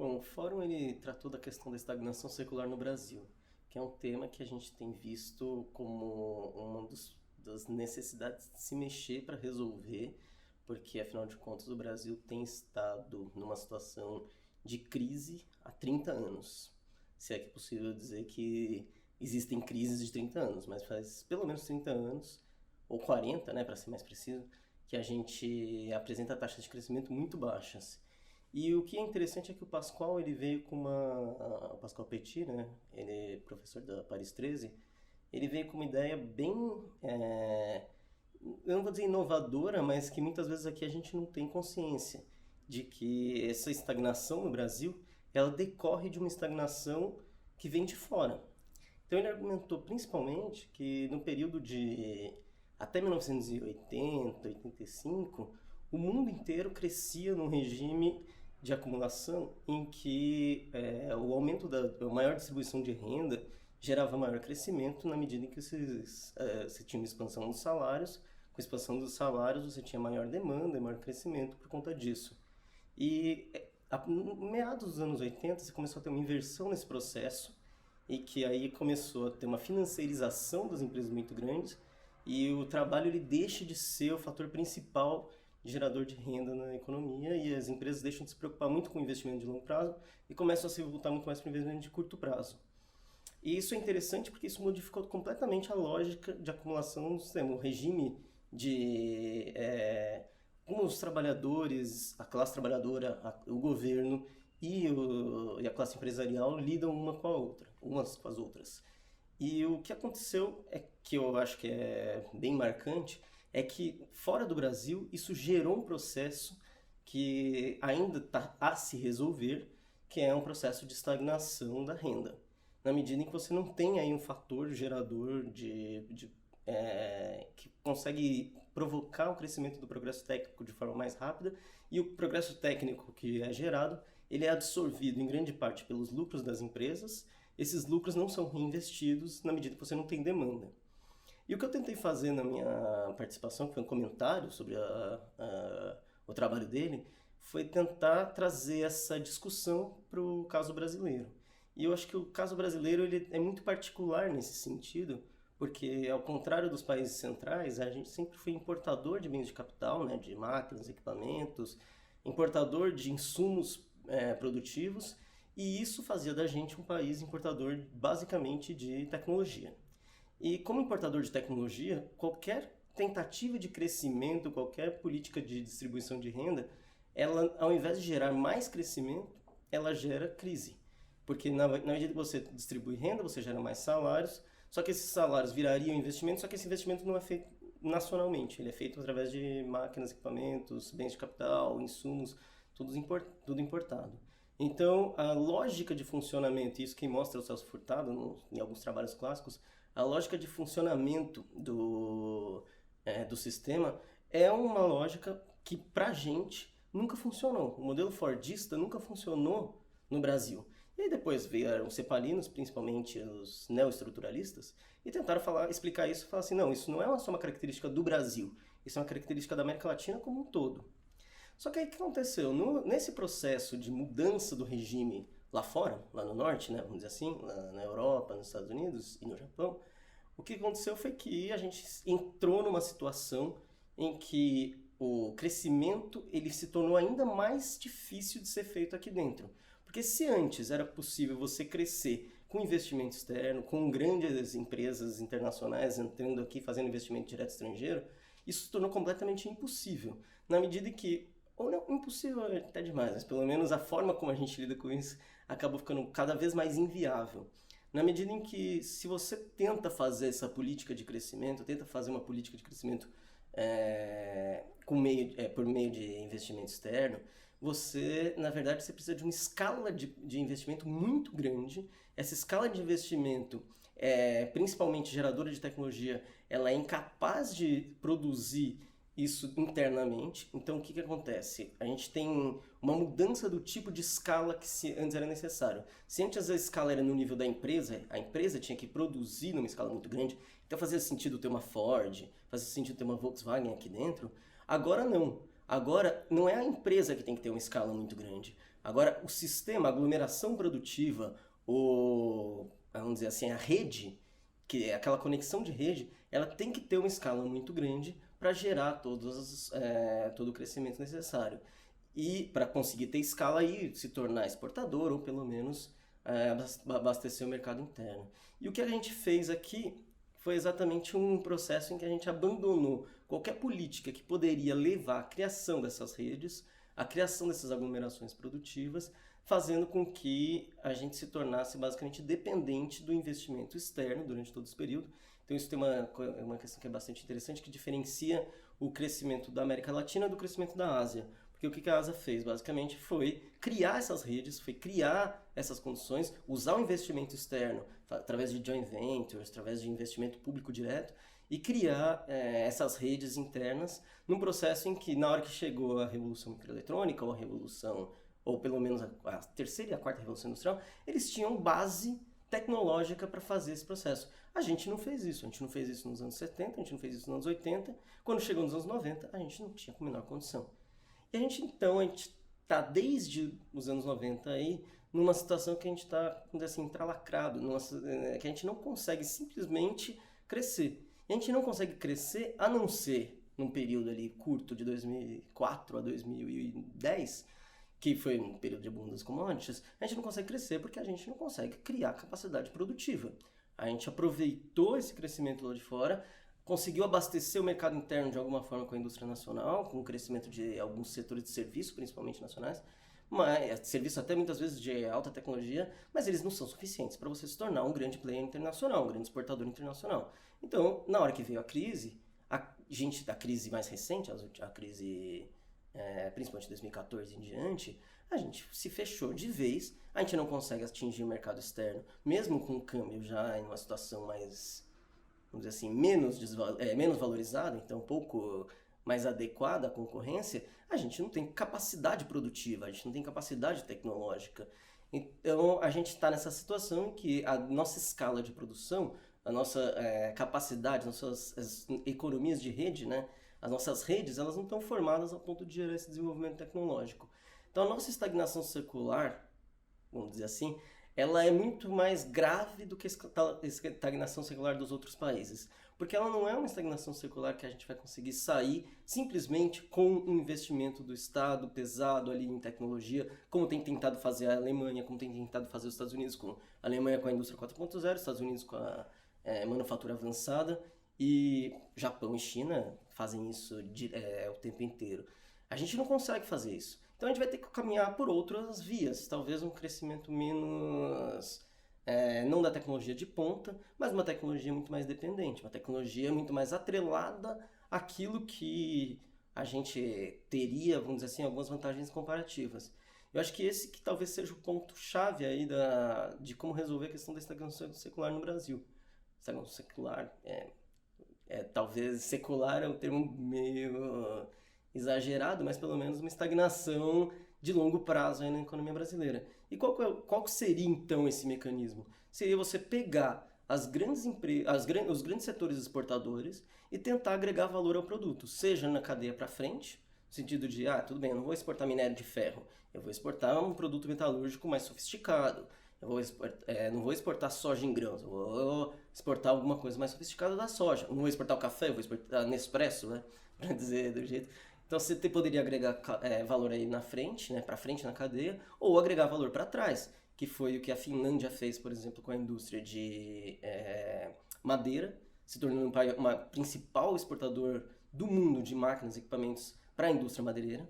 Bom, o fórum ele tratou da questão da estagnação secular no Brasil, que é um tema que a gente tem visto como das necessidades de se mexer para resolver, porque afinal de contas o Brasil tem estado numa situação de crise há 30 anos. Se é que é possível dizer que existem crises de 30 anos, mas faz pelo menos 30 anos, ou 40, né, para ser mais preciso, que a gente apresenta taxas de crescimento muito baixas. E o que é interessante é que o Pascoal ele veio com o Pascoal Petit, né? Ele é professor da Paris 13, ele veio com uma ideia bem, eu não vou dizer inovadora, mas que muitas vezes aqui a gente não tem consciência de que essa estagnação no Brasil, ela decorre de uma estagnação que vem de fora. Então ele argumentou principalmente que no período de até 1980, 85, o mundo inteiro crescia num regime de acumulação em que o aumento da maior distribuição de renda gerava maior crescimento na medida em que você tinha uma expansão dos salários. Com a expansão dos salários você tinha maior demanda e maior crescimento por conta disso. E a meados dos anos 80 você começou a ter uma inversão nesse processo e que aí começou a ter uma financiarização das empresas muito grandes e o trabalho ele deixa de ser o fator principal gerador de renda na economia e as empresas deixam de se preocupar muito com o investimento de longo prazo e começam a se voltar muito mais para o investimento de curto prazo. E isso é interessante porque isso modificou completamente a lógica de acumulação do sistema, o regime de como os trabalhadores, a classe trabalhadora, o governo e a classe empresarial lidam uma com a outra, umas com as outras. E o que aconteceu é que eu acho que é bem marcante, é que fora do Brasil isso gerou um processo que ainda está a se resolver, que é um processo de estagnação da renda. Na medida em que você não tem aí um fator gerador que consegue provocar o crescimento do progresso técnico de forma mais rápida, e o progresso técnico que é gerado, ele é absorvido em grande parte pelos lucros das empresas. Esses lucros não são reinvestidos na medida que você não tem demanda. E o que eu tentei fazer na minha participação, que foi um comentário sobre o trabalho dele, foi tentar trazer essa discussão para o caso brasileiro. E eu acho que o caso brasileiro ele é muito particular nesse sentido, porque ao contrário dos países centrais, a gente sempre foi importador de bens de capital, né, de máquinas, equipamentos, importador de insumos produtivos, e isso fazia da gente um país importador basicamente de tecnologia. E como importador de tecnologia, qualquer tentativa de crescimento, qualquer política de distribuição de renda, ela, ao invés de gerar mais crescimento, ela gera crise. Porque na medida que você distribui renda, você gera mais salários, só que esses salários virariam investimento, só que esse investimento não é feito nacionalmente, ele é feito através de máquinas, equipamentos, bens de capital, insumos, tudo importado. Então, a lógica de funcionamento, isso que mostra o Celso Furtado em alguns trabalhos clássicos, a lógica de funcionamento do sistema é uma lógica que, pra gente, nunca funcionou. O modelo fordista nunca funcionou no Brasil. E aí depois vieram os cepalinos, principalmente os neoestruturalistas, e tentaram explicar isso e falar assim, não, isso não é só uma característica do Brasil, isso é uma característica da América Latina como um todo. Só que aí o que aconteceu? Nesse processo de mudança do regime lá fora, lá no norte, né, vamos dizer assim, lá na Europa, nos Estados Unidos e no Japão, o que aconteceu foi que a gente entrou numa situação em que o crescimento ele se tornou ainda mais difícil de ser feito aqui dentro. Porque se antes era possível você crescer com investimento externo, com grandes empresas internacionais entrando aqui fazendo investimento direto estrangeiro, isso se tornou completamente impossível. Na medida em que, ou não, impossível é até demais, mas pelo menos a forma como a gente lida com isso acabou ficando cada vez mais inviável. Na medida em que, se você tenta fazer essa política de crescimento, tenta fazer uma política de crescimento por meio de investimento externo, na verdade, você precisa de uma escala de investimento muito grande. Essa escala de investimento, principalmente geradora de tecnologia, ela é incapaz de produzir isso internamente. Então, o que acontece? A gente tem uma mudança do tipo de escala que antes era necessário. Se antes a escala era no nível da empresa, a empresa tinha que produzir numa escala muito grande, então fazia sentido ter uma Ford, fazia sentido ter uma Volkswagen aqui dentro. Agora não. Agora não é a empresa que tem que ter uma escala muito grande, Agora, o sistema, a aglomeração produtiva, ou, vamos dizer assim, a rede, que é aquela conexão de rede, ela tem que ter uma escala muito grande para gerar todo o crescimento necessário. E para conseguir ter escala e se tornar exportador, ou pelo menos abastecer o mercado interno. E o que a gente fez aqui foi exatamente um processo em que a gente abandonou qualquer política que poderia levar à criação dessas redes, à criação dessas aglomerações produtivas, fazendo com que a gente se tornasse basicamente dependente do investimento externo durante todo esse período. Então isso tem uma questão que é bastante interessante, que diferencia o crescimento da América Latina do crescimento da Ásia. Porque o que a Ásia fez, basicamente, foi criar essas redes, foi criar essas condições, usar o investimento externo, através de joint ventures, através de investimento público direto, e criar essas redes internas num processo em que, na hora que chegou a Revolução Microeletrônica, ou a Revolução, ou pelo menos a terceira e a quarta Revolução Industrial, eles tinham base tecnológica para fazer esse processo. A gente não fez isso. A gente não fez isso nos anos 70, a gente não fez isso nos anos 80. Quando chegou nos anos 90, a gente não tinha a menor condição. E a gente está desde os anos 90 aí numa situação que a gente está, vamos dizer assim, entrelacrado, que a gente não consegue simplesmente crescer. E a gente não consegue crescer a não ser num período ali curto de 2004 a 2010, que foi um período de boom das commodities, a gente não consegue crescer porque a gente não consegue criar capacidade produtiva. A gente aproveitou esse crescimento lá de fora, conseguiu abastecer o mercado interno de alguma forma com a indústria nacional, com o crescimento de alguns setores de serviço, principalmente nacionais, mas serviço até muitas vezes de alta tecnologia, mas eles não são suficientes para você se tornar um grande player internacional, um grande exportador internacional. Então, na hora que veio a crise mais recente, a crise principalmente de 2014 em diante, a gente se fechou de vez, a gente não consegue atingir o mercado externo, mesmo com o câmbio já em uma situação mais, vamos dizer assim, menos valorizada, então um pouco mais adequada à concorrência, a gente não tem capacidade produtiva, a gente não tem capacidade tecnológica. Então a gente está nessa situação em que a nossa escala de produção, a nossa capacidade, as economias de rede, né? As nossas redes, elas não estão formadas a ponto de gerar esse desenvolvimento tecnológico. Então a nossa estagnação secular, vamos dizer assim, ela é muito mais grave do que a estagnação secular dos outros países. Porque ela não é uma estagnação secular que a gente vai conseguir sair simplesmente com um investimento do Estado pesado ali em tecnologia, como tem tentado fazer a Alemanha, como tem tentado fazer os Estados Unidos, com a Alemanha com a indústria 4.0, Estados Unidos com a manufatura avançada, e Japão e China fazem isso o tempo inteiro. A gente não consegue fazer isso. Então a gente vai ter que caminhar por outras vias, talvez um crescimento menos, não da tecnologia de ponta, mas uma tecnologia muito mais dependente, uma tecnologia muito mais atrelada àquilo que a gente teria, vamos dizer assim, algumas vantagens comparativas. Eu acho que esse que talvez seja o ponto-chave aí de como resolver a questão da estagnação secular no Brasil. Estagnação secular, talvez secular é um termo meio exagerado, mas pelo menos uma estagnação de longo prazo aí na economia brasileira. E qual seria então esse mecanismo? Seria você pegar os grandes setores exportadores e tentar agregar valor ao produto, seja na cadeia para frente, no sentido de, tudo bem, eu não vou exportar minério de ferro, eu vou exportar um produto metalúrgico mais sofisticado, não vou exportar soja em grãos, eu vou exportar alguma coisa mais sofisticada da soja. Eu não vou exportar o café, eu vou exportar Nespresso, né? Para dizer do jeito. Então você poderia agregar valor aí na frente, né? Para frente na cadeia, ou agregar valor para trás, que foi o que a Finlândia fez, por exemplo, com a indústria de madeira, se tornando uma principal exportador do mundo de máquinas e equipamentos para a indústria madeireira.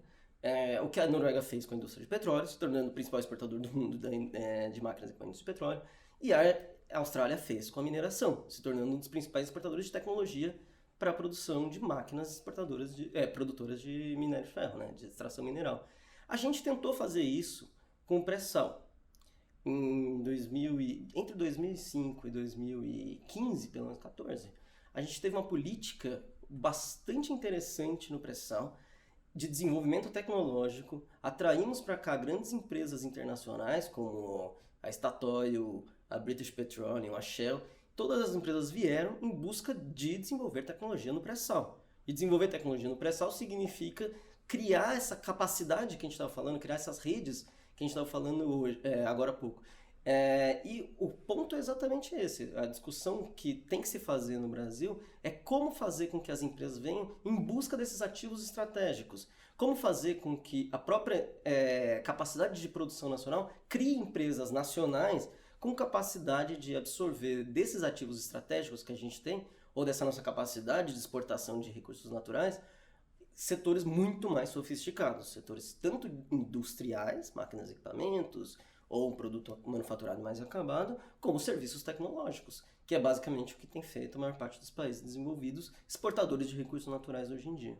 O que a Noruega fez com a indústria de petróleo, se tornando o principal exportador do mundo de máquinas e equipamentos de petróleo. E a Austrália fez com a mineração, se tornando um dos principais exportadores de tecnologia para a produção de máquinas produtoras de minério de ferro, né, de extração mineral. A gente tentou fazer isso com o pré-sal. Entre 2005 e 2015, pelo menos 2014, a gente teve uma política bastante interessante no pré-sal, de desenvolvimento tecnológico. Atraímos para cá grandes empresas internacionais como a Statoil, a British Petroleum, a Shell. Todas as empresas vieram em busca de desenvolver tecnologia no pré-sal. E desenvolver tecnologia no pré-sal significa criar essa capacidade que a gente estava falando, criar essas redes que que a gente estava falando hoje, agora há pouco. E o ponto é exatamente esse. A discussão que tem que se fazer no Brasil é como fazer com que as empresas venham em busca desses ativos estratégicos. Como fazer com que a própria capacidade de produção nacional crie empresas nacionais com capacidade de absorver desses ativos estratégicos que a gente tem, ou dessa nossa capacidade de exportação de recursos naturais, setores muito mais sofisticados, setores tanto industriais, máquinas e equipamentos, ou um produto manufaturado mais acabado, como serviços tecnológicos, que é basicamente o que tem feito a maior parte dos países desenvolvidos, exportadores de recursos naturais hoje em dia.